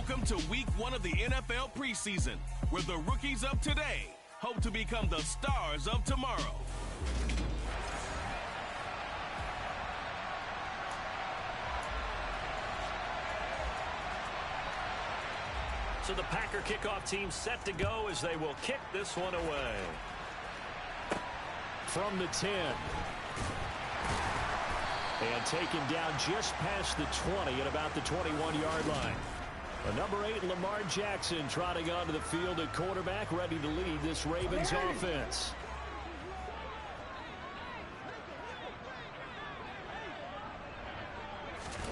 Welcome to week 1 of the NFL preseason, where the rookies of today hope to become the stars of tomorrow. So the Packer kickoff team set to go as they will kick this one away. From the 10. And taken down just past the 20 at about the 21-yard line. The number 8, Lamar Jackson, trotting onto the field at quarterback, ready to lead this Ravens offense.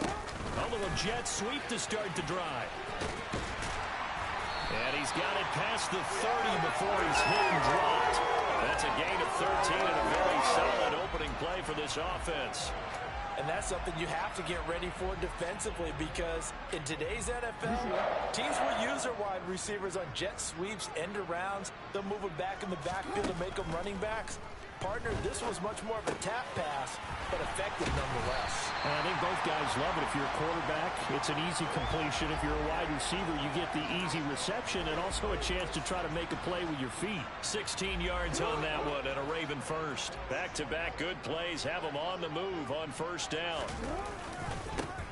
A little jet sweep to start the drive. And he's got it past the 30 before he's hit and dropped. That's a gain of 13 and a very solid opening play for this offense. And that's something you have to get ready for defensively, because in today's NFL, teams will use their wide receivers on jet sweeps, end arounds. They'll move them back in the backfield to make them running backs. Partner, this was much more of a tap pass, but effective nonetheless. And I think both guys love it. If you're a quarterback, it's an easy completion. If you're a wide receiver, you get the easy reception and also a chance to try to make a play with your feet. 16 yards on that one and a Raven first. Back-to-back good plays have them on the move on first down.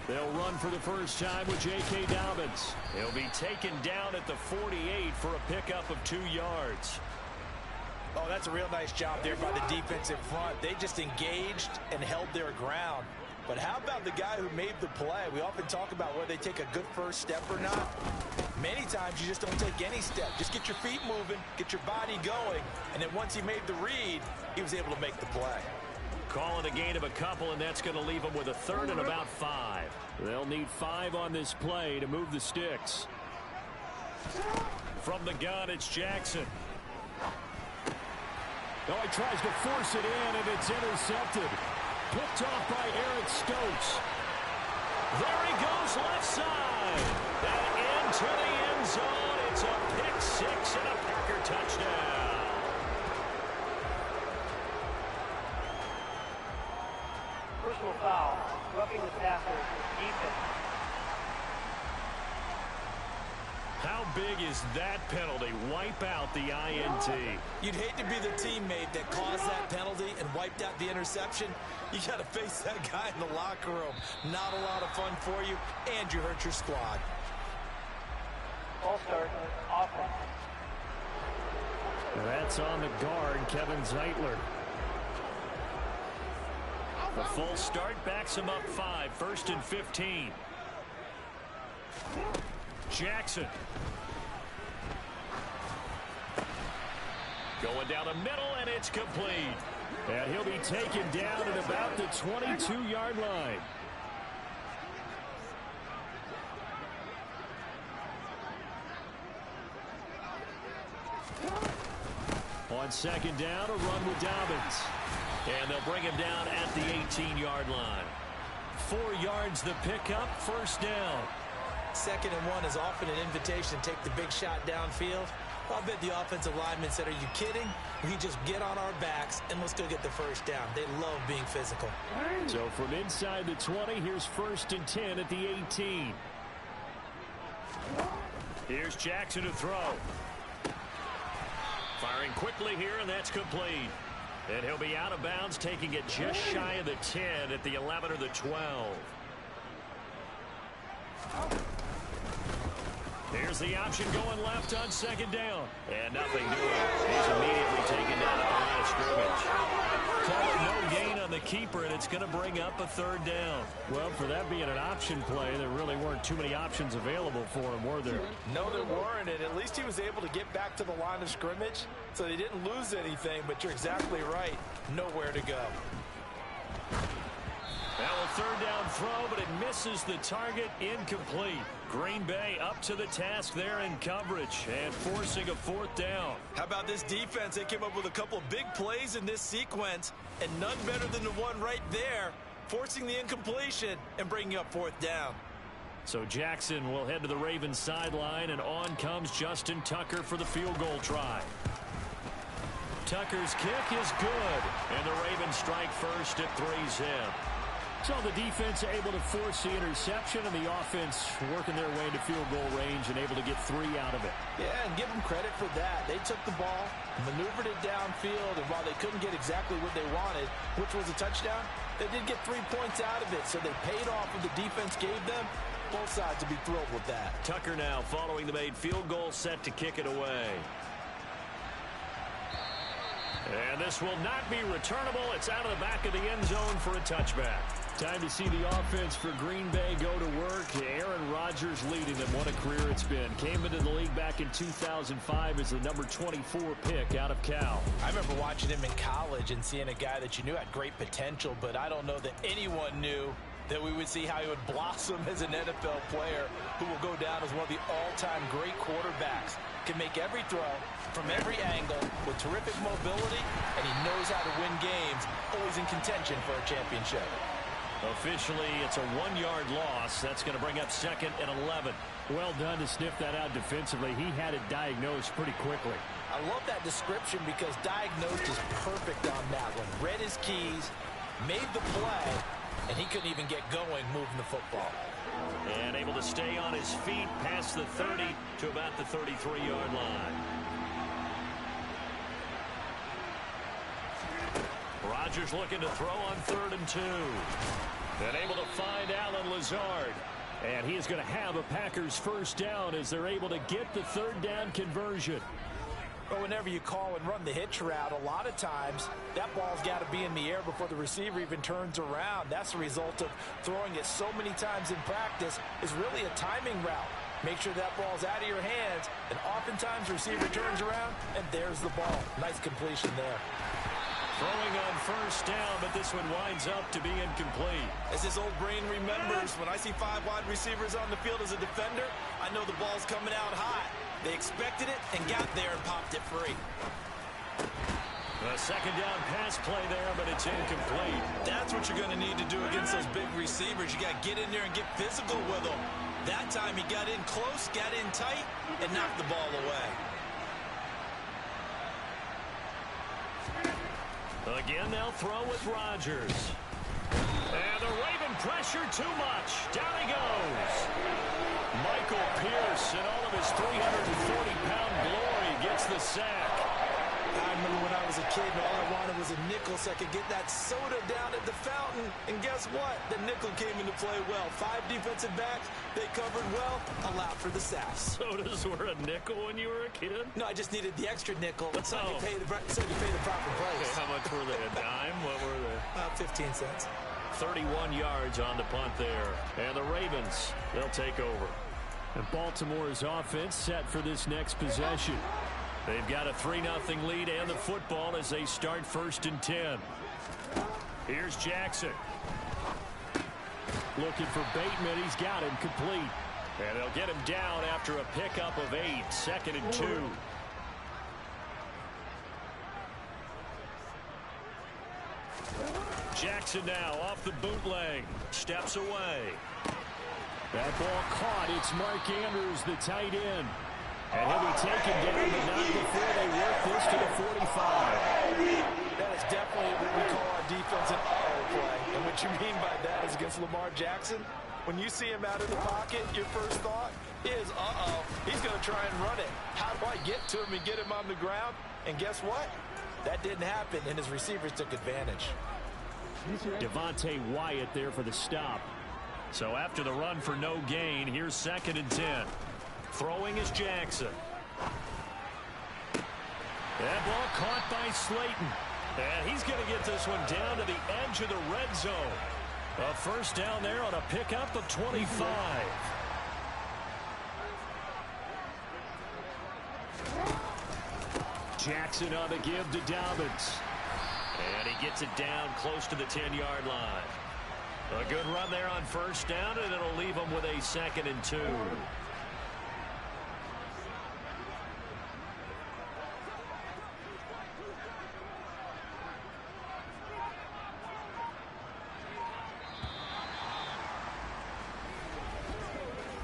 They'll run for the first time with J.K. Dobbins. He'll be taken down at the 48 for a pickup of 2 yards. Oh, that's a real nice job there by the defensive front. They just engaged and held their ground. But how about the guy who made the play? We often talk about whether they take a good first step or not. Many times you just don't take any step. Just get your feet moving, get your body going, and then once he made the read, he was able to make the play. Calling a gain of a couple, and that's going to leave them with a third and about 5. They'll need 5 on this play to move the sticks. From the gun, it's Jackson. Oh, he tries to force it in, and it's intercepted. Picked off by Eric Stokes. There he goes, left side. And into the end zone. It's a pick 6 and a Packer touchdown. Personal foul, roughing the passer, defense. How big is that penalty? Wipe out the INT. You'd hate to be the teammate that caused that penalty and wiped out the interception. You got to face that guy in the locker room. Not a lot of fun for you, and you hurt your squad. All start, offense. That's on the guard, Kevin Zeitler. The full start backs him up 5, 1st and 15. Jackson. Going down the middle, and it's complete. And he'll be taken down at about the 22-yard line. On second down, a run with Dobbins. And they'll bring him down at the 18-yard line. 4 yards the pickup, first down. 2nd and 1 is often an invitation to take the big shot downfield. I bet the offensive lineman said, are you kidding? We just get on our backs and let's go get the first down. They love being physical. So from inside the 20, here's 1st and 10 at the 18. Here's Jackson to throw. Firing quickly here, and that's complete. And he'll be out of bounds, taking it just shy of the 10 at the 11 or the 12. Here's the option going left on second down. And nothing doing. He's immediately taken down at the line of scrimmage. Call it no gain on the keeper, and it's going to bring up a 3rd down. Well, for that being an option play, there really weren't too many options available for him, were there? No, there weren't, and at least he was able to get back to the line of scrimmage, so they didn't lose anything, but you're exactly right. Nowhere to go. Now a 3rd down throw, but it misses the target, incomplete. Green Bay up to the task there in coverage and forcing a 4th down. How about this defense? They came up with a couple of big plays in this sequence, and none better than the one right there, forcing the incompletion and bringing up 4th down. So Jackson will head to the Ravens sideline, and on comes Justin Tucker for the field goal try. Tucker's kick is good, and the Ravens strike first at 3-zip. So the defense able to force the interception, and the offense working their way into field goal range and able to get 3 out of it. Yeah, and give them credit for that. They took the ball, maneuvered it downfield, and while they couldn't get exactly what they wanted, which was a touchdown, they did get 3 points out of it, so they paid off what the defense gave them. Both sides would be thrilled with that. Tucker now following the made field goal, set to kick it away. And this will not be returnable. It's out of the back of the end zone for a touchback. Time to see the offense for Green Bay go to work. Aaron Rodgers leading them. What a career it's been. Came into the league back in 2005 as the number 24 pick out of Cal. I remember watching him in college and seeing a guy that you knew had great potential, but I don't know that anyone knew that we would see how he would blossom as an NFL player who will go down as one of the all-time great quarterbacks. Can make every throw from every angle with terrific mobility, and he knows how to win games, always in contention for a championship. Officially, it's a 1-yard loss. That's going to bring up 2nd and 11. Well done to sniff that out defensively. He had it diagnosed pretty quickly. I love that description because diagnosed is perfect on that one. Read his keys, made the play, and he couldn't even get going moving the football. And able to stay on his feet past the 30 to about the 33-yard line. Rodgers looking to throw on 3rd and 2. And able to find Allen Lazard. And he is going to have a Packers first down as they're able to get the 3rd down conversion. But whenever you call and run the hitch route, a lot of times that ball's got to be in the air before the receiver even turns around. That's the result of throwing it so many times in practice is really a timing route. Make sure that ball's out of your hands, and oftentimes the receiver turns around, and there's the ball. Nice completion there. Throwing on 1st down, but this one winds up to be incomplete. As his old brain remembers, when I see 5 wide receivers on the field as a defender, I know the ball's coming out high. They expected it and got there and popped it free. A 2nd down pass play there, but it's incomplete. That's what you're going to need to do against those big receivers. You got to get in there and get physical with them. That time he got in close, got in tight, and knocked the ball away. Again, they'll throw with Rodgers. And the Raven pressure too much. Down he goes. Michael Pierce in all of his 340-pound glory gets the sack. I remember when I was a kid and all I wanted was a nickel so I could get that soda down at the fountain. And guess what? The nickel came into play well. 5 defensive backs, they covered well, allowed for the sass. Sodas were a nickel when you were a kid? No, I just needed the extra nickel so I could pay the proper price. Okay, how much were they? A dime? What were they? 15 cents. 31 yards on the punt there. And the Ravens, they'll take over. And Baltimore's offense set for this next possession. They've got a 3-0 lead and the football as they start 1st and 10. Here's Jackson. Looking for Bateman. He's got him complete. And they'll get him down after a pickup of 8. 2nd and 2. Jackson now off the bootleg. Steps away. That ball caught. It's Mark Andrews, the tight end. And he'll be taken down, but not before they work this to the 45. That is definitely what we call our defense an uh-oh play. And what you mean by that is against Lamar Jackson, when you see him out of the pocket, your first thought is, uh-oh, he's going to try and run it. How do I get to him and get him on the ground? And guess what? That didn't happen, and his receivers took advantage. Devontae Wyatt there for the stop. So after the run for no gain, here's 2nd and 10. Throwing is Jackson. That ball caught by Slayton. And he's going to get this one down to the edge of the red zone. A 1st down there on a pickup of 25. Jackson on the give to Dobbins. And he gets it down close to the 10-yard line. A good run there on 1st down, and it'll leave him with a 2nd and 2.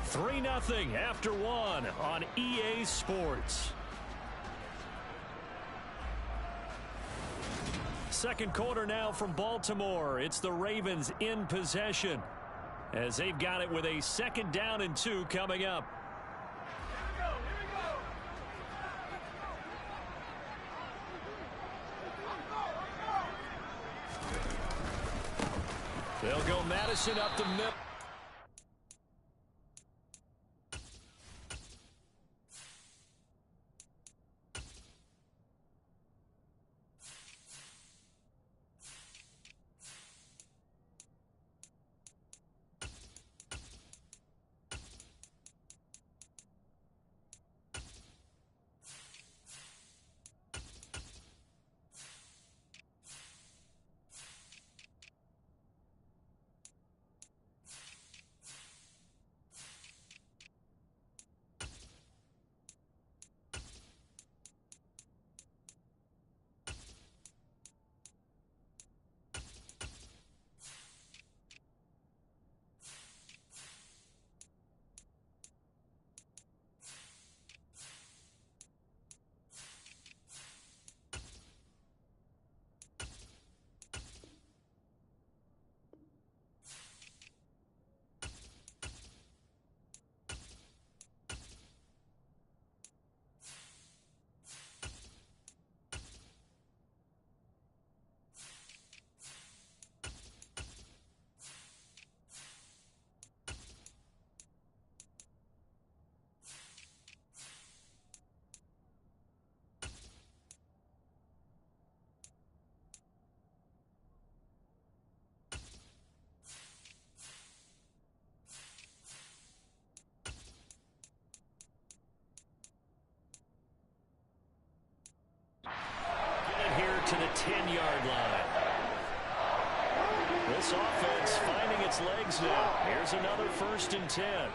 Three 3-0 after 1 on EA Sports. second quarter now from Baltimore. It's the Ravens in possession as they've got it with a 2nd down and 2 coming up. They'll go Madison up the middle. To the 10-yard line. This offense finding its legs now. Here's another 1st and 10.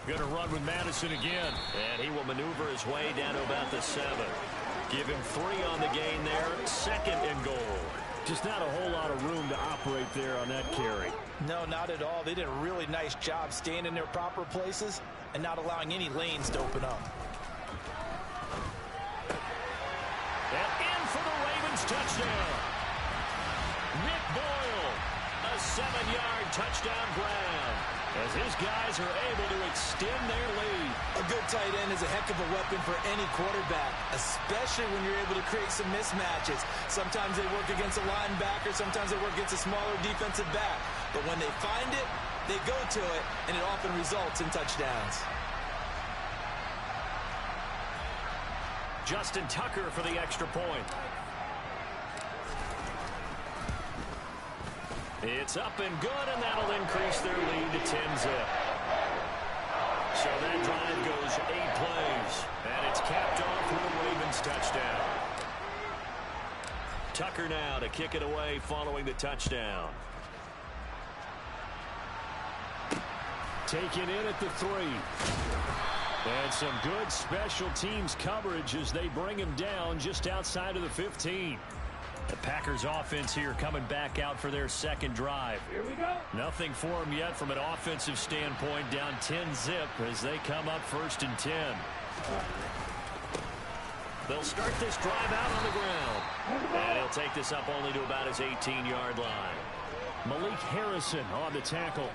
Going to run with Madison again. And he will maneuver his way down to about the 7. Give him 3 on the gain there. 2nd and goal. Just not a whole lot of room to operate there on that carry. No, not at all. They did a really nice job staying in their proper places and not allowing any lanes to open up. And in for the Ravens touchdown. Nick Boyle, a 7-yard touchdown grab as his guys are able to extend their lead. A good tight end is a heck of a weapon for any quarterback, especially when you're able to create some mismatches. Sometimes they work against a linebacker, sometimes they work against a smaller defensive back. But when they find it, they go to it, and it often results in touchdowns. Justin Tucker for the extra point. It's up and good, and that'll increase their lead to 10-zip. So that drive goes 8 plays, and it's capped off with a Ravens touchdown. Tucker now to kick it away following the touchdown. Taken in at the 3. And some good special teams coverage as they bring him down just outside of the 15. The Packers offense here coming back out for their 2nd drive. Here we go. Nothing for them yet from an offensive standpoint, down 10-zip as they come up 1st and 10. They'll start this drive out on the ground. And he'll take this up only to about his 18-yard line. Malik Harrison on the tackle.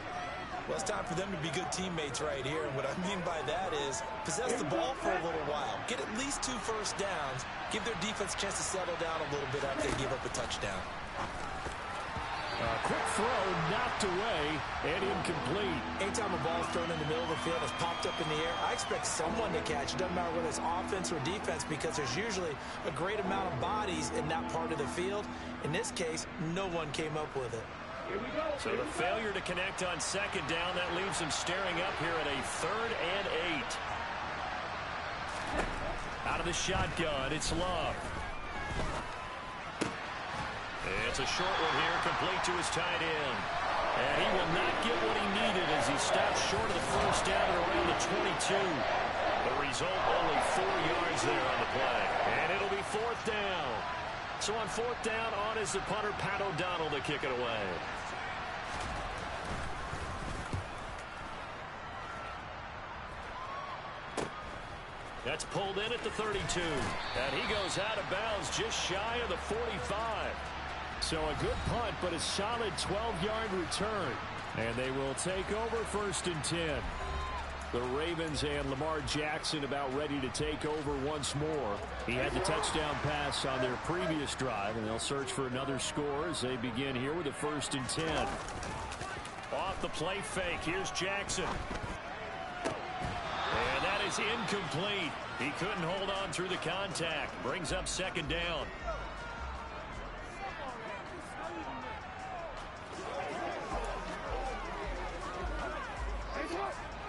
Well, it's time for them to be good teammates right here. And what I mean by that is possess the ball for a little while. Get at least 2 first downs. Give their defense a chance to settle down a little bit after they give up a touchdown. Quick throw knocked away and incomplete. Anytime a ball is thrown in the middle of the field, it's popped up in the air, I expect someone to catch. It doesn't matter whether it's offense or defense because there's usually a great amount of bodies in that part of the field. In this case, no one came up with it. So the failure to connect on 2nd down, that leaves him staring up here at a 3rd and 8. Out of the shotgun, it's Love. It's a short one here, complete to his tight end. And he will not get what he needed as he stops short of the 1st down at around the 22. The result, only 4 yards there on the play. And it'll be 4th down. So on 4th down, on is the punter, Pat O'Donnell, to kick it away. That's pulled in at the 32. And he goes out of bounds just shy of the 45. So a good punt, but a solid 12-yard return. And they will take over 1st and 10. The Ravens and Lamar Jackson about ready to take over once more. He had the touchdown pass on their previous drive, and they'll search for another score as they begin here with a 1st and 10. Off the play fake, here's Jackson. And that is incomplete. He couldn't hold on through the contact. Brings up 2nd down.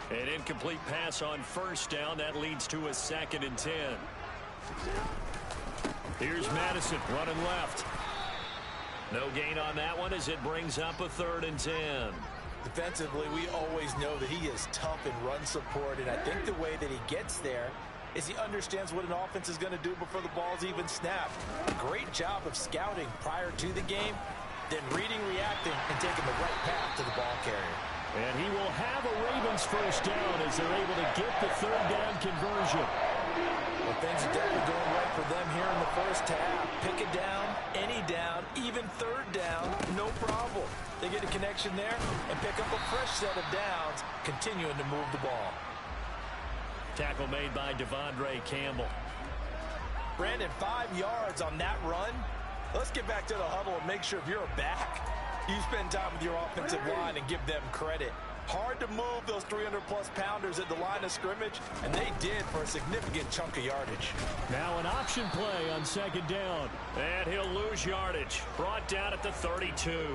An incomplete pass on 1st down. That leads to a 2nd and 10. Here's Madison running left. No gain on that one as it brings up a 3rd and 10. Defensively, we always know that he is tough in run support, and I think the way that he gets there is he understands what an offense is going to do before the ball's even snapped. Great job of scouting prior to the game, then reading, reacting, and taking the right path to the ball carrier. And he will have a Ravens 1st down as they're able to get the 3rd down conversion. Well, things are definitely going right for them here in the 1st half. Pick it down, any down, even 3rd down, no problem. They get a connection there and pick up a fresh set of downs, continuing to move the ball. Tackle made by Devondre Campbell. Brandon, 5 yards on that run. Let's get back to the huddle and make sure if you're a back, you spend time with your offensive line and give them credit. Hard to move those 300-plus pounders at the line of scrimmage, and they did for a significant chunk of yardage. Now an option play on 2nd down. And he'll lose yardage. Brought down at the 32.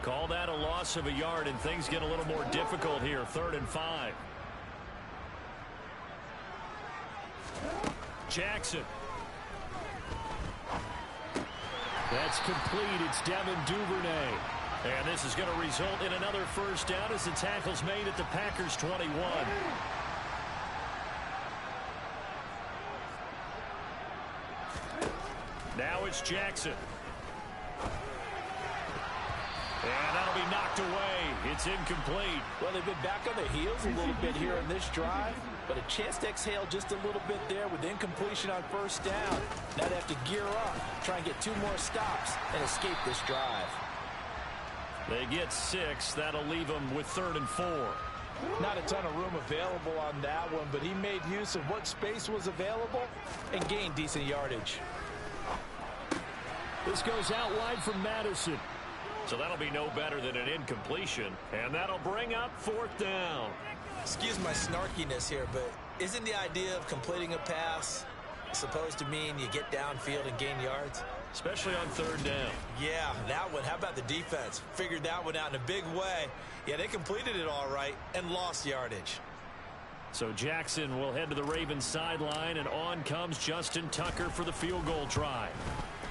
Call that a loss of a yard, and things get a little more difficult here. 3rd and 5. Jackson. That's complete. It's Devin Duvernay. And this is going to result in another 1st down as the tackle's made at the Packers' 21. Now it's Jackson. And that'll be knocked away. It's incomplete. Well, they've been back on their heels a little bit here in this drive, but a chance to exhale just a little bit there with incompletion on 1st down. Now they have to gear up, try and get 2 more stops, and escape this drive. They get 6. That'll leave them with 3rd and 4. Not a ton of room available on that one, but he made use of what space was available and gained decent yardage. This goes out wide from Madison. So that'll be no better than an incompletion, and that'll bring up 4th down. Excuse my snarkiness here, but isn't the idea of completing a pass supposed to mean you get downfield and gain yards? Especially on 3rd down. Yeah, that one. How about the defense? Figured that one out in a big way. Yeah, they completed it all right and lost yardage. So Jackson will head to the Ravens sideline, and on comes Justin Tucker for the field goal try.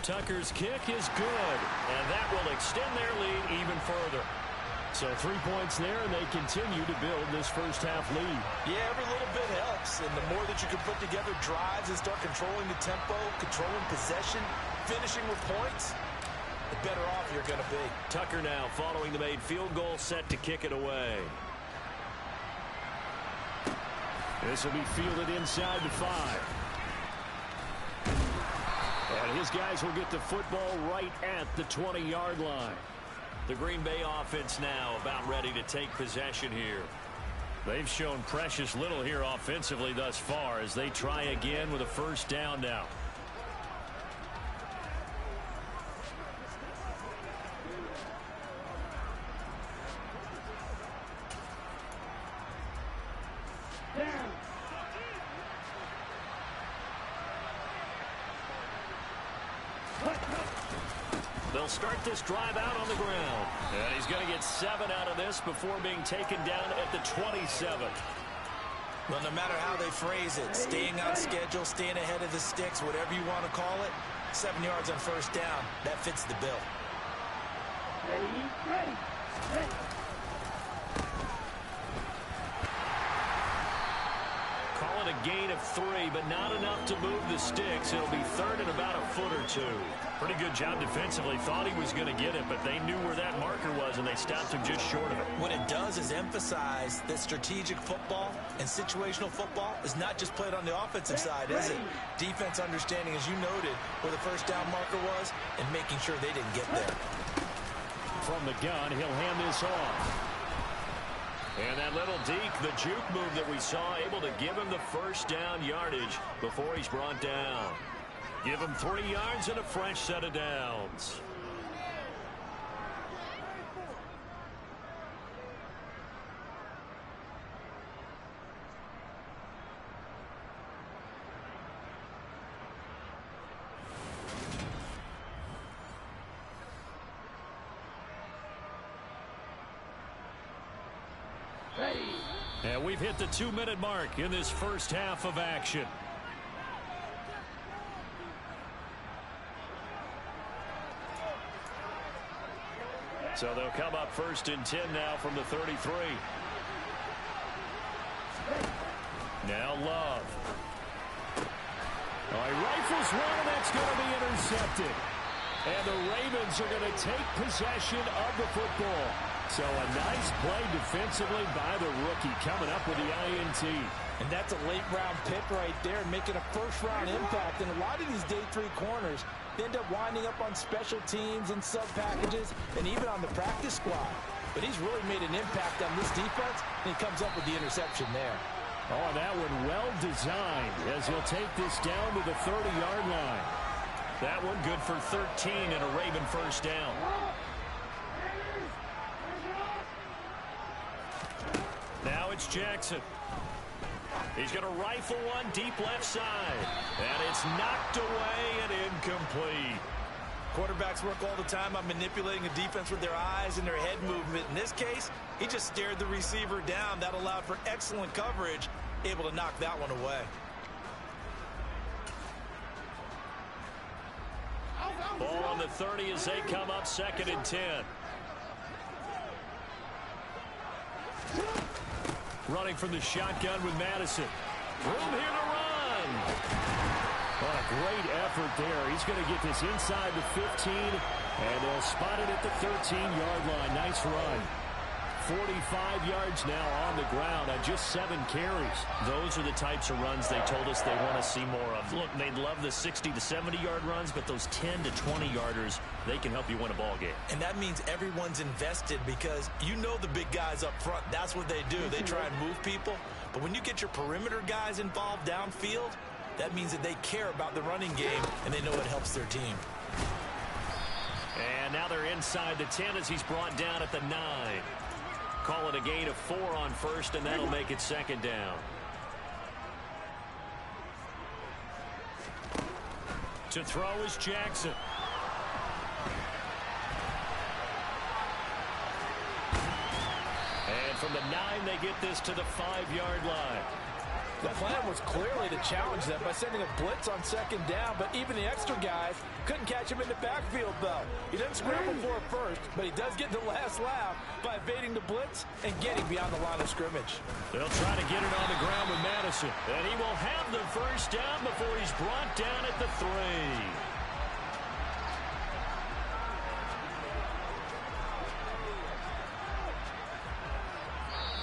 Tucker's kick is good, and that will extend their lead even further. So 3 points there, and they continue to build this 1st half lead. Yeah, every little bit helps, and the more that you can put together drives and start controlling the tempo, controlling possession, finishing with points, the better off you're going to be. Tucker now following the made field goal, set to kick it away. This will be fielded inside the 5. And his guys will get the football right at the 20-yard line. The Green Bay offense now about ready to take possession here. They've shown precious little here offensively thus far as they try again with a 1st down now. They'll start this drive out on the ground. And he's going to get 7 out of this before being taken down at the 27. Well, no matter how they phrase it, staying on schedule, staying ahead of the sticks, whatever you want to call it, 7 yards on 1st down, that fits the bill. Ready. Call it a gain of 3, but not enough to move the sticks. It'll be third and about a foot or two. Pretty good job defensively. Thought he was going to get it, but they knew where that marker was, and they stopped him just short of it. What it does is emphasize that strategic football and situational football is not just played on the offensive side, is it? Defense understanding, as you noted, where the first down marker was and making sure they didn't get there. From the gun, he'll hand this off. And that little deke, the juke move that we saw, able to give him the first down yardage before he's brought down. Give him 3 yards and a fresh set of downs. And we've hit the 2-minute mark in this first half of action. So they'll come up first and 10 now from the 33. Now Love. Oh, he rifles one, and that's going to be intercepted. And the Ravens are going to take possession of the football. So a nice play defensively by the rookie coming up with the INT. And that's a late-round pick right there, making a first-round impact. And a lot of these day 3 corners, they end up winding up on special teams and sub-packages and even on the practice squad. But he's really made an impact on this defense, and he comes up with the interception there. Oh, and that one well designed as he'll take this down to the 30-yard line. That one good for 13 and a Raven first down. Now it's Jackson. He's going to rifle one deep left side. And it's knocked away and incomplete. Quarterbacks work all the time on manipulating a defense with their eyes and their head movement. In this case, he just stared the receiver down. That allowed for excellent coverage, able to knock that one away. Ball on the 30 as they come up second and 10. Running from the shotgun with Madison. Room here to run. What a great effort there. He's going to get this inside the 15, and they'll spot it at the 13-yard line. Nice run. 45 yards now on the ground on just 7 carries. Those are the types of runs they told us they want to see more of. Look, they'd love the 60 to 70-yard runs, but those 10 to 20-yarders, they can help you win a ball game. And that means everyone's invested because you know the big guys up front. That's what they do. They try and move people. But when you get your perimeter guys involved downfield, that means that they care about the running game, and they know it helps their team. And now they're inside the 10 as he's brought down at the 9. Call it a gain of 4 on first, and that'll make it second down. To throw is Jackson. And from the 9, they get this to the 5-yard line. The plan was clearly to challenge them by sending a blitz on second down, but even the extra guys couldn't catch him in the backfield, though. He doesn't scramble for it first, but he does get the last laugh by evading the blitz and getting beyond the line of scrimmage. They'll try to get it on the ground with Madison, and he will have the first down before he's brought down at the 3.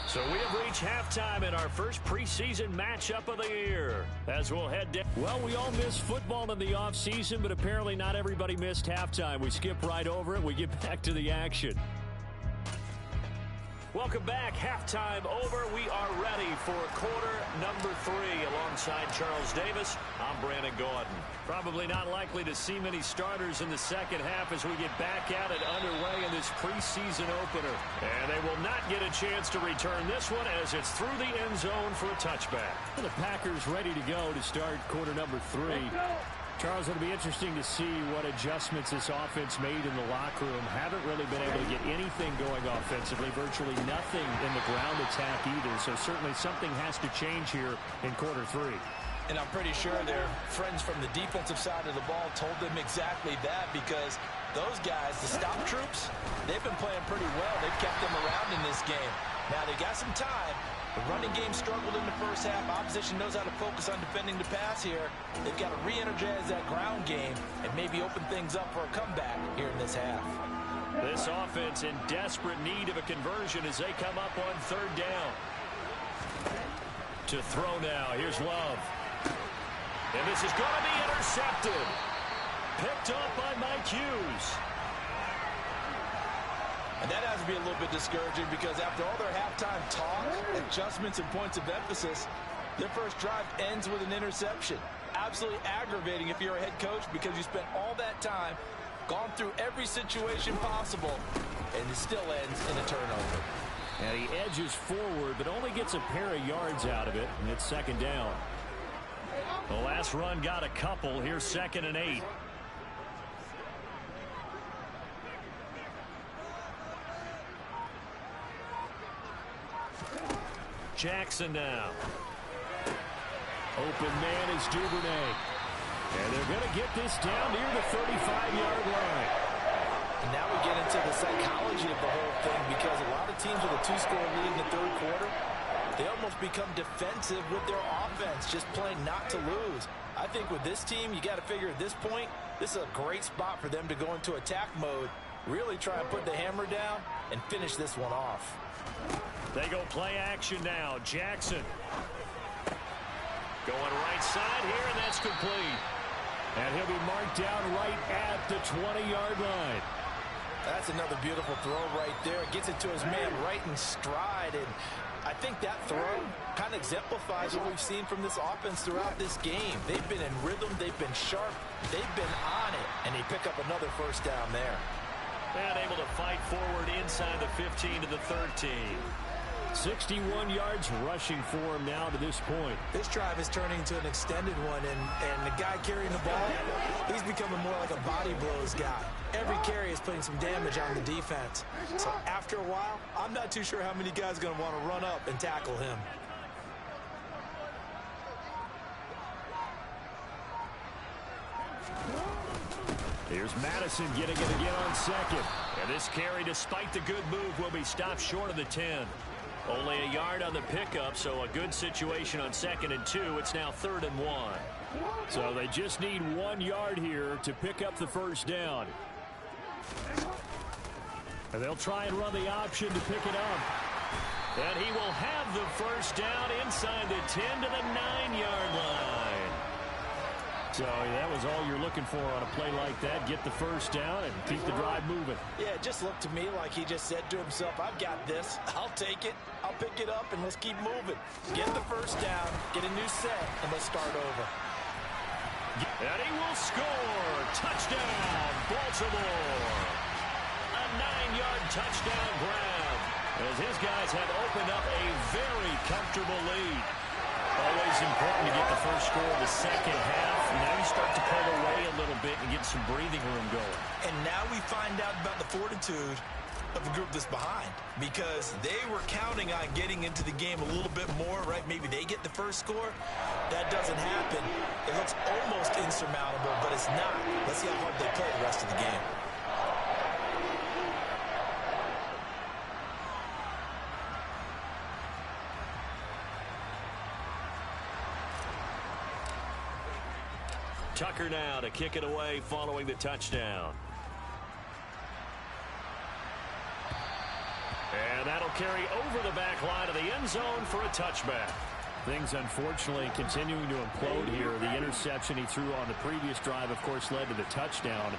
So we have reached halftime in our first preseason matchup of the year. As we'll head down. Well, we all missed football in the offseason, but apparently not everybody missed halftime. We skip right over it. We get back to the action. Welcome back. Halftime over. We are ready for quarter number 3 alongside Charles Davis. I'm Brandon Gordon. Probably not likely to see many starters in the second half as we get back at it underway in this preseason opener. And they will not get a chance to return this one as it's through the end zone for a touchback. The Packers ready to go to start quarter number 3. Charles, it'll be interesting to see what adjustments this offense made in the locker room. Haven't really been able to get anything going offensively, virtually nothing in the ground attack either. So certainly something has to change here in quarter 3. And I'm pretty sure their friends from the defensive side of the ball told them exactly that, because those guys, the stop troops, they've been playing pretty well. They've kept them around in this game. Now, they got some time. The running game struggled in the first half. Opposition knows how to focus on defending the pass here. They've got to re-energize that ground game and maybe open things up for a comeback here in this half. This offense in desperate need of a conversion as they come up on third down. To throw now. Here's Love. And this is going to be intercepted. Picked up by Mike Hughes. And that has to be a little bit discouraging because after all their halftime talk, adjustments, and points of emphasis, their first drive ends with an interception. Absolutely aggravating if you're a head coach because you spent all that time, gone through every situation possible, and it still ends in a turnover. And he edges forward, but only gets a pair of yards out of it, and it's second down. The last run got a couple. Here's 2nd and 8. Jackson now. Open man is Duvernay. And they're going to get this down near the 35-yard line. And now we get into the psychology of the whole thing because a lot of teams with a 2-score lead in the third quarter, they almost become defensive with their offense, just playing not to lose. I think with this team, you got to figure at this point, this is a great spot for them to go into attack mode, really try and put the hammer down and finish this one off. They go play action now. Jackson. Going right side here, and that's complete. And he'll be marked down right at the 20-yard line. That's another beautiful throw right there. Gets it to his man right in stride. And I think that throw kind of exemplifies what we've seen from this offense throughout this game. They've been in rhythm. They've been sharp. They've been on it. And they pick up another first down there. And able to fight forward inside the 15 to the 13. 61 yards rushing for him now to this point. This drive is turning into an extended one, and the guy carrying the ball, he's becoming more like a body blows guy. Every carry is putting some damage on the defense. So after a while, I'm not too sure how many guys are going to want to run up and tackle him. Here's Madison getting it again on second. And this carry, despite the good move, will be stopped short of the 10. Only a yard on the pickup, so a good situation on 2nd and 2. It's now 3rd and 1. So they just need 1 yard here to pick up the first down. And they'll try and run the option to pick it up. And he will have the first down inside the 10 to the 9-yard line. So that was all you're looking for on a play like that. Get the first down and keep the drive moving. Yeah, it just looked to me like he just said to himself, I've got this. I'll take it. I'll pick it up, and let's keep moving. Get the first down, get a new set, and let's start over. And he will score. Touchdown, Baltimore. A 9-yard touchdown grab as his guys have opened up a very comfortable lead. Always important to get the first score of the second half. Now you start to pull away a little bit and get some breathing room going. And now we find out about the fortitude of the group that's behind, because they were counting on getting into the game a little bit more, right? Maybe they get the first score. That doesn't happen. It looks almost insurmountable, but it's not. Let's see how hard they play the rest of the game. Tucker now to kick it away following the touchdown. And that'll carry over the back line of the end zone for a touchback. Things unfortunately continuing to implode here. The interception he threw on the previous drive, of course, led to the touchdown.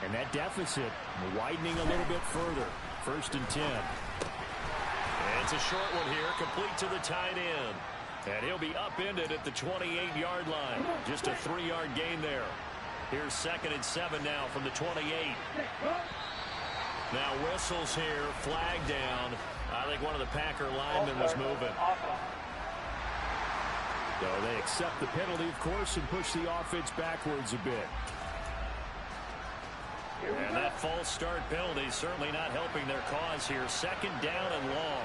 And that deficit widening a little bit further. 1st and 10. And it's a short one here, complete to the tight end. And he'll be upended at the 28-yard line. Just a 3-yard gain there. Here's 2nd and 7 now from the 28. Now whistles here, flag down. I think one of the Packer linemen was moving. So they accept the penalty, of course, and push the offense backwards a bit. And that false start penalty certainly not helping their cause here. 2nd down and long.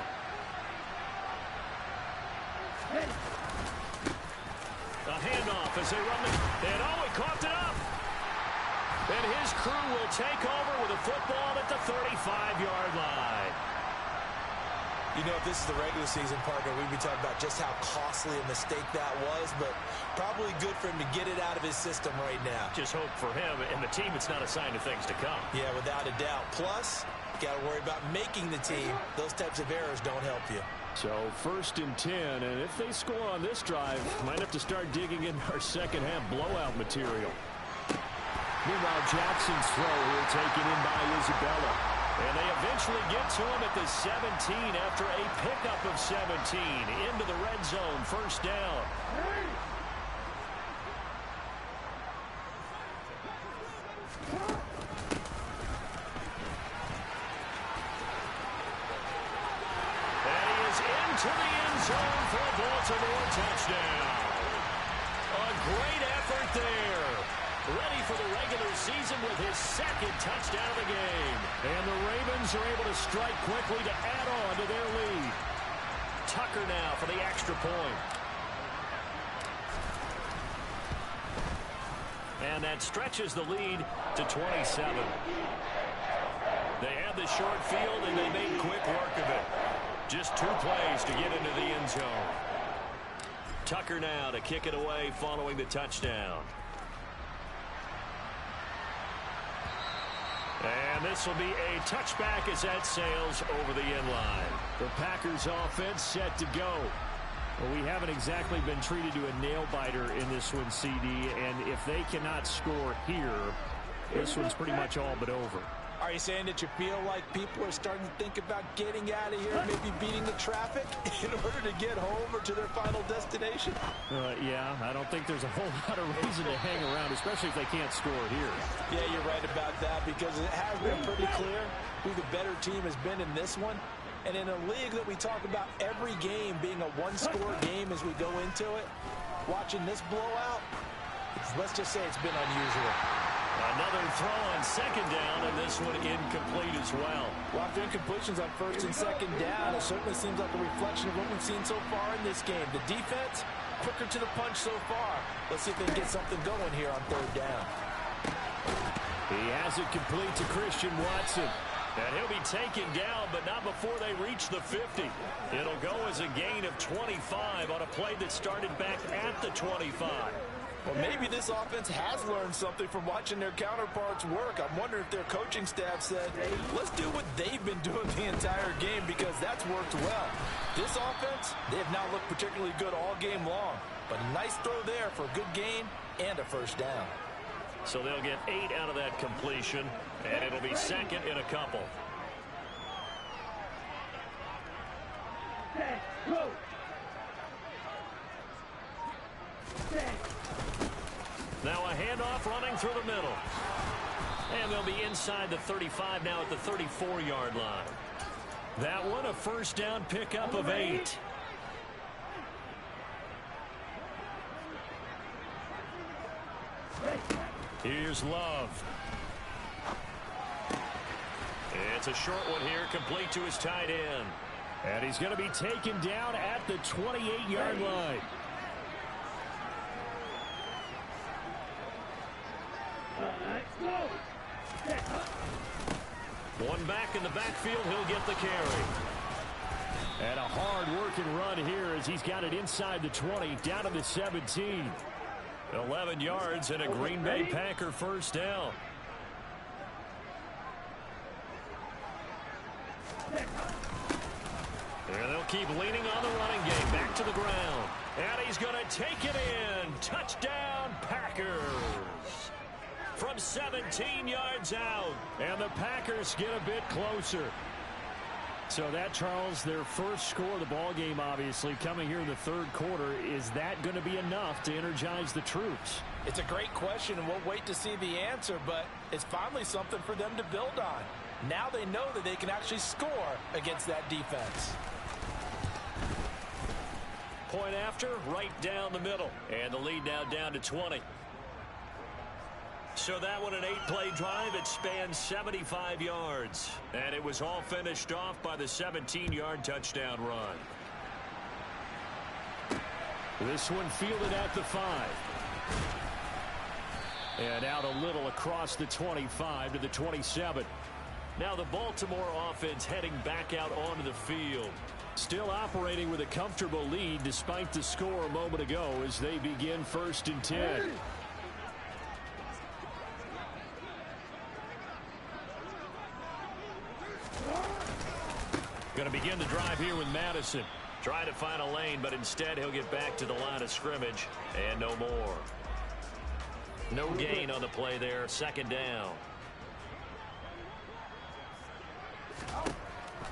A handoff as they run the... And he coughed it up. And his crew will take over with a football at the 35-yard line. You know, if this is the regular season, partner, we'd be talking about just how costly a mistake that was, but probably good for him to get it out of his system right now. Just hope for him and the team it's not a sign of things to come. Yeah, without a doubt. Plus, you got to worry about making the team. Those types of errors don't help you. So 1st and 10, and if they score on this drive, might have to start digging in our second half blowout material. Meanwhile, Jackson's throw here taken in by Isabella. And they eventually get to him at the 17 after a pickup of 17 into the red zone, 1st down. And he is into the end zone for a Baltimore touchdown. A great effort there. Ready for the regular season with his 2nd touchdown of the game. And the Ravens are able to strike quickly to add on to their lead. Tucker now for the extra point. And that stretches the lead to 27. They had the short field and they made quick work of it. Just 2 plays to get into the end zone. Tucker now to kick it away following the touchdown. And this will be a touchback as that sails over the end line. The Packers offense set to go. Well, we haven't exactly been treated to a nail-biter in this one, CD, and if they cannot score here, this one's pretty much all but over. Are you saying that you feel like people are starting to think about getting out of here, maybe beating the traffic in order to get home or to their final destination? Yeah, I don't think there's a whole lot of reason to hang around, especially if they can't score here. Yeah, you're right about that because it has been pretty clear who the better team has been in this one. And in a league that we talk about every game being a one-score game as we go into it, watching this blowout, let's just say it's been unusual. Another throw on 2nd down, and this one incomplete as well. Well, after incompletions on 1st and 2nd down, it certainly seems like a reflection of what we've seen so far in this game. The defense, quicker to the punch so far. Let's see if they can get something going here on 3rd down. He has it complete to Christian Watson. And he'll be taken down, but not before they reach the 50. It'll go as a gain of 25 on a play that started back at the 25. Well, maybe this offense has learned something from watching their counterparts work. I'm wondering if their coaching staff said, let's do what they've been doing the entire game because that's worked well. This offense, they have not looked particularly good all game long. But a nice throw there for a good gain and a 1st down. So they'll get 8 out of that completion, and it'll be 2nd in a couple. Now a handoff running through the middle. And they'll be inside the 35 now at the 34-yard line. That one a 1st down pickup of 8. Here's Love. It's a short one here, complete to his tight end. And he's going to be taken down at the 28-yard line. One back in the backfield, he'll get the carry. And a hard-working run here as he's got it inside the 20, down to the 17. 11 yards and a Green Bay Packer 1st down. And they'll keep leaning on the running game. Back to the ground. And he's going to take it in. Touchdown, Packers. From 17 yards out. And the Packers get a bit closer. So that, Charles, their first score of the ball game, obviously, coming here in the 3rd quarter. Is that going to be enough to energize the troops? It's a great question, and we'll wait to see the answer, but it's finally something for them to build on. Now they know that they can actually score against that defense. Point after, right down the middle. And the lead now down to 20. So that one, an 8-play drive. It spans 75 yards. And it was all finished off by the 17-yard touchdown run. This one fielded at the 5. And out a little across the 25 to the 27. Now the Baltimore offense heading back out onto the field. Still operating with a comfortable lead despite the score a moment ago as they begin 1st and 10. Going to begin the drive here with Madison. Trying to find a lane, but instead he'll get back to the line of scrimmage. And no more. No gain on the play there. 2nd down.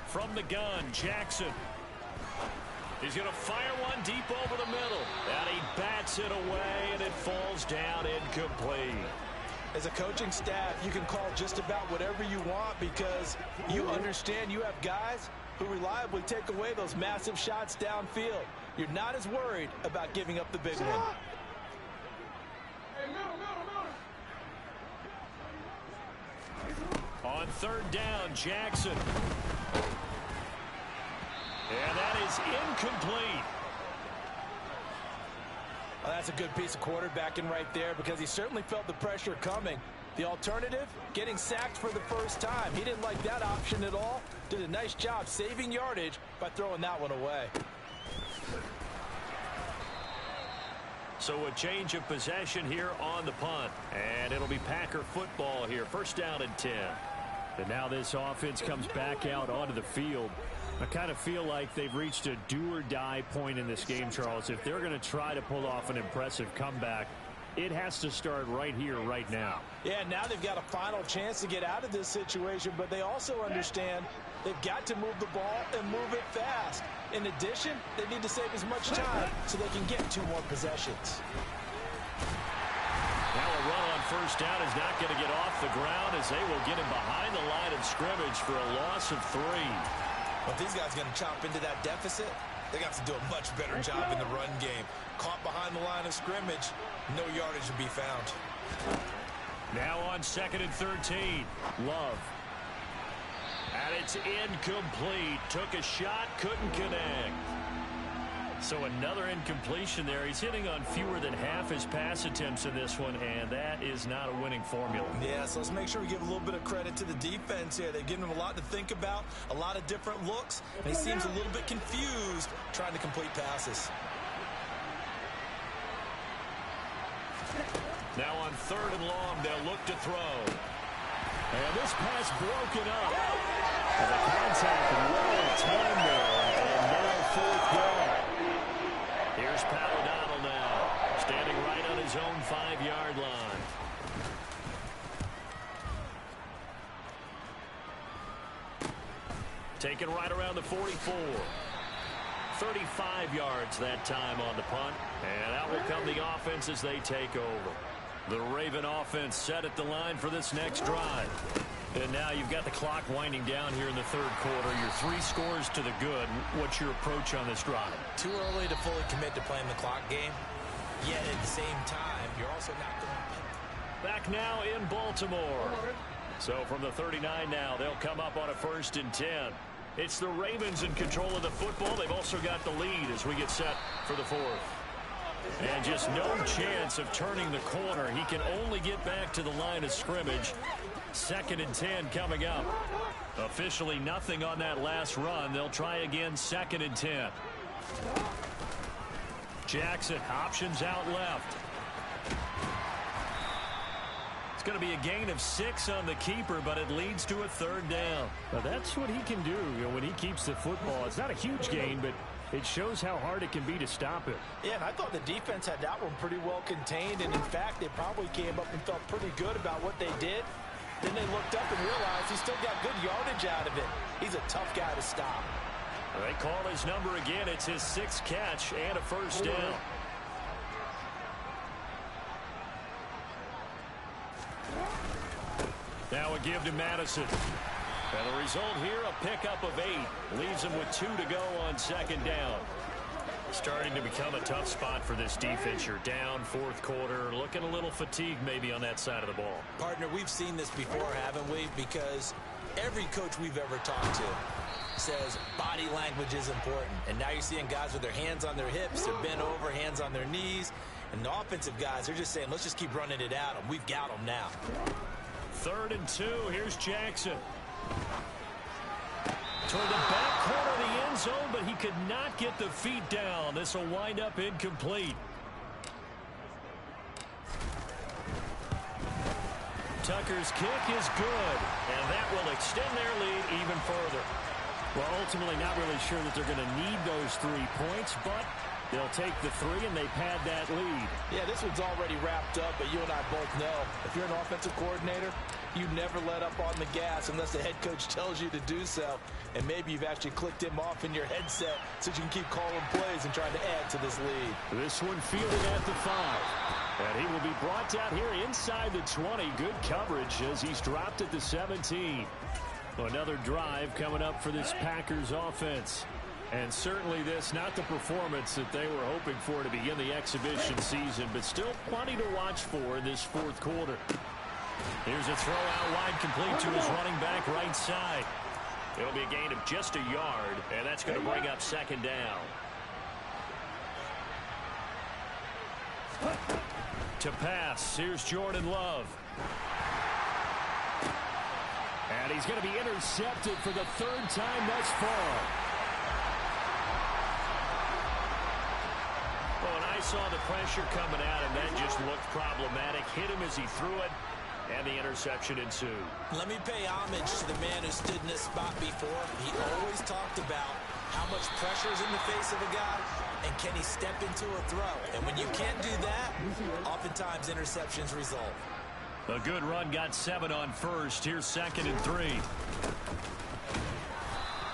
From the gun, Jackson. He's going to fire one deep over the middle. And he bats it away, and it falls down incomplete. As a coaching staff, you can call just about whatever you want because you understand you have guys who reliably take away those massive shots downfield. You're not as worried about giving up the big one. On 3rd down, Jackson. And that is incomplete. Well, that's a good piece of quarterbacking right there because he certainly felt the pressure coming. The alternative, getting sacked for the first time. He didn't like that option at all. Did a nice job saving yardage by throwing that one away. So a change of possession here on the punt. And it'll be Packer football here. 1st down and 10. And now this offense comes back out onto the field. I kind of feel like they've reached a do-or-die point in this game, Charles. If they're going to try to pull off an impressive comeback, it has to start right here, right now. Yeah, now they've got a final chance to get out of this situation, but they also understand they've got to move the ball and move it fast. In addition, they need to save as much time so they can get 2 more possessions. Now a run on 1st down is not going to get off the ground as they will get him behind the line of scrimmage for a loss of 3. Well, if these guys are going to chop into that deficit, they're going to have to do a much better job in the run game. Caught behind the line of scrimmage, no yardage to be found. Now on 2nd and 13, Love. And it's incomplete. Took a shot, couldn't connect. So another incompletion there. He's hitting on fewer than half his pass attempts in this one, and that is not a winning formula. Yeah, so let's make sure we give a little bit of credit to the defense here. They've given him a lot to think about, a lot of different looks, and he seems a little bit confused trying to complete passes. Now on 3rd and long, they'll look to throw. And this pass broken up. And the contact well timed there, and now 4th down. Here's Paladano now, standing right on his own 5-yard line. Taken right around the 44. 35 yards that time on the punt. And out will come the offense as they take over. The Raven offense set at the line for this next drive. And now you've got the clock winding down here in the 3rd quarter. Your 3 scores to the good. What's your approach on this drive? Too early to fully commit to playing the clock game. Yet at the same time, you're also not going to... Back now in Baltimore. So from the 39 now, they'll come up on a 1st and 10. It's the Ravens in control of the football. They've also got the lead as we get set for the 4th. And just no chance of turning the corner. He can only get back to the line of scrimmage. 2nd and 10 coming up. Officially nothing on that last run. They'll try again 2nd and 10. Jackson options out left. It's going to be a gain of 6 on the keeper, but it leads to a 3rd down. Well, that's what he can do, when he keeps the football. It's not a huge gain, but it shows how hard it can be to stop it. Yeah, and I thought the defense had that one pretty well contained, and in fact, they probably came up and felt pretty good about what they did. Then they looked up and realized he still got good yardage out of it. He's a tough guy to stop. They call his number again. It's his 6th catch and a 1st down. Now a give to Madison. And the result here, a pickup of 8. Leaves him with 2 to go on 2nd down. Starting to become a tough spot for this defense. You're down 4th quarter, looking a little fatigued maybe on that side of the ball. Partner, we've seen this before, haven't we? Because every coach we've ever talked to says body language is important. And now you're seeing guys with their hands on their hips, they're bent over, hands on their knees. And the offensive guys, they're just saying, let's just keep running it at them. We've got them now. 3rd and 2, here's Jackson. Toward the back corner of the end end zone, but he could not get the feet down. This will wind up incomplete. Tucker's kick is good, and that will extend their lead even further. Well, ultimately not really sure that they're going to need those 3 points, but they'll take the 3 and they pad that lead. Yeah, this one's already wrapped up, but you and I both know if you're an offensive coordinator, you never let up on the gas unless the head coach tells you to do so. And maybe you've actually clicked him off in your headset so you can keep calling plays and trying to add to this lead. This one fielded at the 5. And he will be brought down here inside the 20. Good coverage as he's dropped at the 17. Another drive coming up for this Packers offense. And certainly this, not the performance that they were hoping for to begin the exhibition season, but still plenty to watch for in this fourth quarter. Here's a throw out wide, complete to his running back right side. It'll be a gain of just a yard, and that's going to bring up second down. To pass, here's Jordan Love. And he's going to be intercepted for the 3rd time thus far. Well, and I saw the pressure coming at him. That just looked problematic. Hit him as he threw it, and the interception ensued. Let me pay homage to the man who stood in this spot before. He always talked about how much pressure is in the face of a guy, and can he step into a throw? And when you can't do that, oftentimes interceptions result. A good run, got 7 on first. Here's 2nd and 3.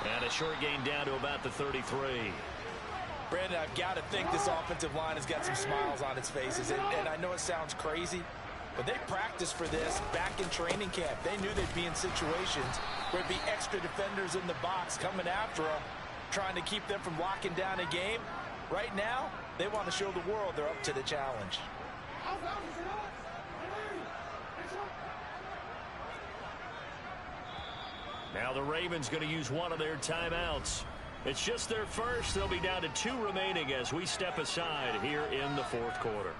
And a short gain down to about the 33. Brandon, I've got to think this offensive line has got some smiles on its faces. And I know it sounds crazy, but they practiced for this back in training camp. They knew they'd be in situations where there'd be extra defenders in the box coming after them, trying to keep them from locking down a game. Right now, they want to show the world they're up to the challenge. Now the Ravens going to use one of their timeouts. It's just their first. They'll be down to 2 remaining as we step aside here in the fourth quarter.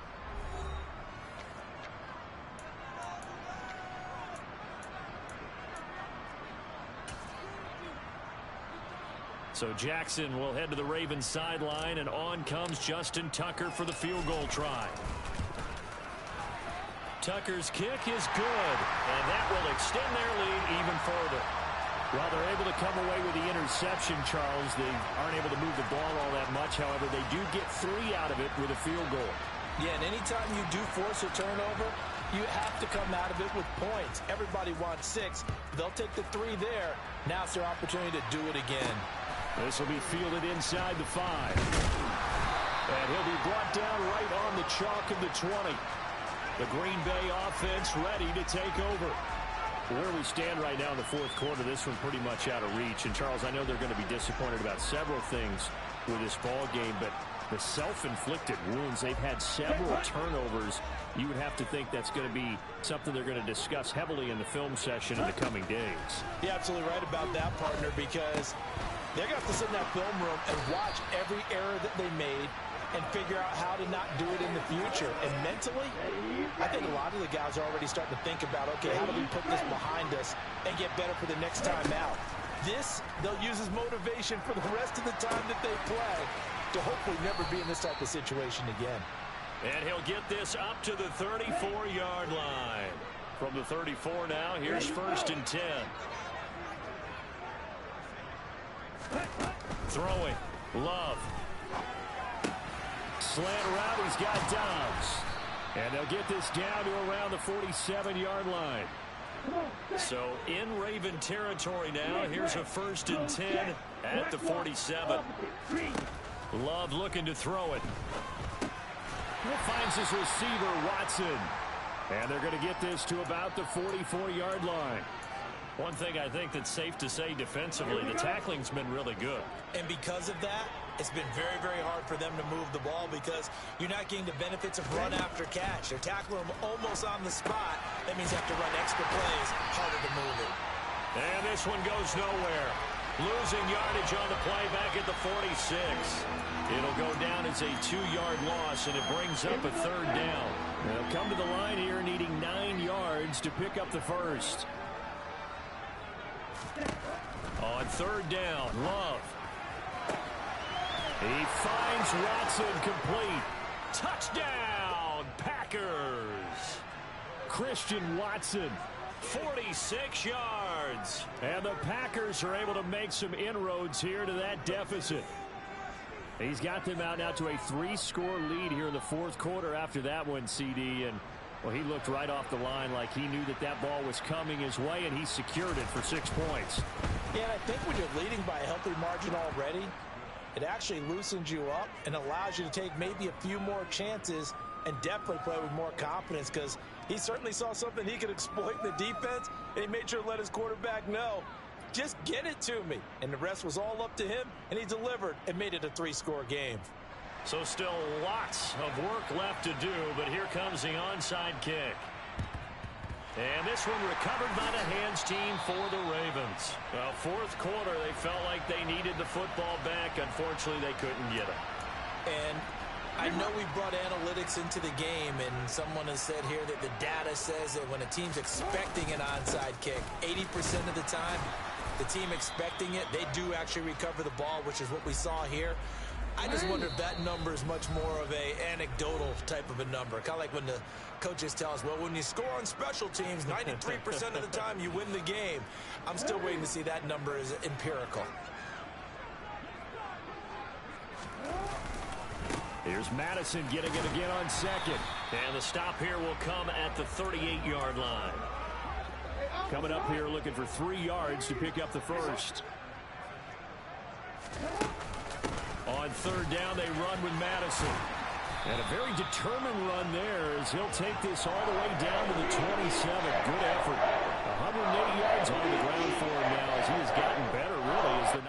So Jackson will head to the Ravens sideline, and on comes Justin Tucker for the field goal try. Tucker's kick is good, and that will extend their lead even further. Well, they're able to come away with the interception, Charles. They aren't able to move the ball all that much. However, they do get 3 out of it with a field goal. Yeah, and anytime you do force a turnover, you have to come out of it with points. Everybody wants 6. They'll take the 3 there. Now it's their opportunity to do it again. This will be fielded inside the 5. And he'll be brought down right on the chalk of the 20. The Green Bay offense ready to take over. Where we stand right now in the fourth quarter, this one pretty much out of reach. And, Charles, I know they're going to be disappointed about several things with this ball game, but the self-inflicted wounds, they've had several turnovers. You would have to think that's going to be something they're going to discuss heavily in the film session in the coming days. You're absolutely right about that, partner, because they're going to have to sit in that film room and watch every error that they made and figure out how to not do it in the future. And mentally, I think a lot of the guys are already starting to think about, okay, how do we put this behind us and get better for the next time out? This, they'll use as motivation for the rest of the time that they play to hopefully never be in this type of situation again. And he'll get this up to the 34-yard line. From the 34 now, here's 1st and 10. Throwing. Love. Slant route, he's got Dobbs. And they'll get this down to around the 47-yard line. So in Raven territory now, here's a 1st and 10 at the 47. Love looking to throw it. Finds his receiver, Watson. And they're going to get this to about the 44-yard line. One thing I think that's safe to say defensively, the tackling's been really good. And because of that, it's been very, very hard for them to move the ball because you're not getting the benefits of run after catch. They're tackling them almost on the spot. That means they have to run extra plays, harder to move it. And this one goes nowhere. Losing yardage on the play back at the 46. It'll go down as a 2-yard loss, and it brings up a 3rd down. They'll come to the line here needing 9 yards to pick up the first. On 3rd down, Love. He finds Watson complete. Touchdown, Packers. Christian Watson. 46 yards. And the Packers are able to make some inroads here to that deficit. He's got them out now to a 3-score lead here in the fourth quarter after that one, CD. And, well, he looked right off the line like he knew that that ball was coming his way, and he secured it for 6 points. Yeah, and I think when you're leading by a healthy margin already, it actually loosens you up and allows you to take maybe a few more chances and definitely play with more confidence, because he certainly saw something he could exploit in the defense, and he made sure to let his quarterback know, just get it to me. And the rest was all up to him, and he delivered and made it a 3-score game. So still lots of work left to do, but here comes the onside kick. And this one recovered by the hands team for the Ravens. Well, fourth quarter, they felt like they needed the football back. Unfortunately, they couldn't get it. And I know we brought analytics into the game, and someone has said here that the data says that when a team's expecting an onside kick, 80% of the time, the team expecting it, they do actually recover the ball, which is what we saw here. I just wonder if that number is much more of a anecdotal type of a number. Kind of like when the coaches tell us, well, when you score on special teams, 93% of the time you win the game. I'm still waiting to see that number is empirical. Here's Madison getting it again on second. And the stop here will come at the 38-yard line. Coming up here looking for 3 yards to pick up the first. On third down, they run with Madison. And a very determined run there as he'll take this all the way down to the 27. Good effort. 180 yards on the ground for him now as he has gotten better, really, as the...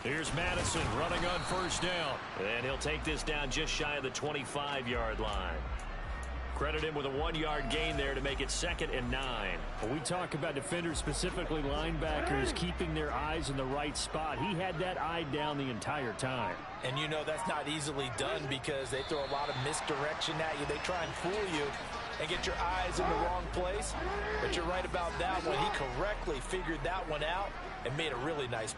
Here's Madison running on first down. And he'll take this down just shy of the 25-yard line. Credit him with a 1-yard gain there to make it 2nd and 9. When we talk about defenders, specifically linebackers, keeping their eyes in the right spot, he had that eye down the entire time. And you know that's not easily done because they throw a lot of misdirection at you. They try and fool you and get your eyes in the wrong place. But you're right about that one. He correctly figured that one out and made a really nice play.